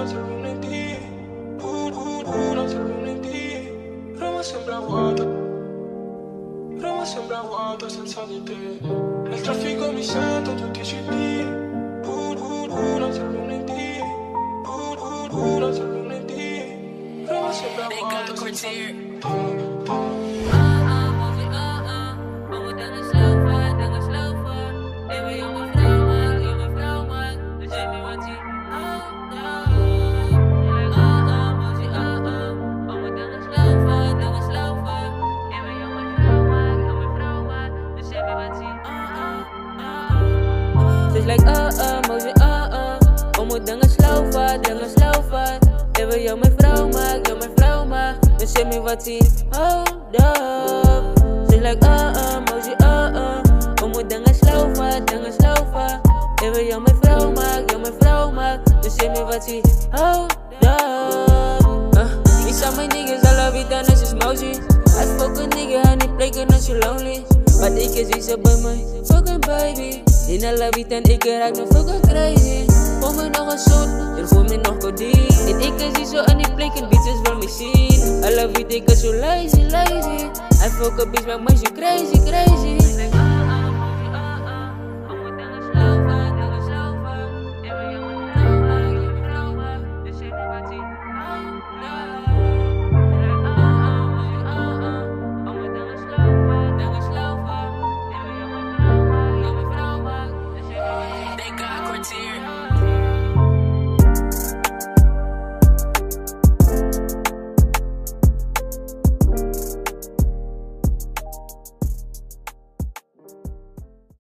non c'è lunedì, non c'è lunedì. Roma sembra vuota senza di te. Nel traffico mi sento tutti i CD. Non c'è lunedì, non c'è lunedì. Roma sembra vuota senza di te. She's like, mozi, we moet dingen sloven. Ik wil jou mijn vrouw maken, dus zeg me wat zie, hold up. She's like, mozi, we moet dingen sloven. Ik wil jou mijn vrouw maken, dus zeg me wat zie, hold up. These are my niggas, I love it and this is mozi. I fuck a nigga and he play als je lonely. Maar ik is ze bij mij, fucking baby. In de lobby en ik raak nog fucking crazy. Voel me nog een zoet, en voel me nog codeine. En ik is zo aan die plek en bitches wil me zien. I love it, ik is zo lazy. I fuck a bitch, maak me zo crazy.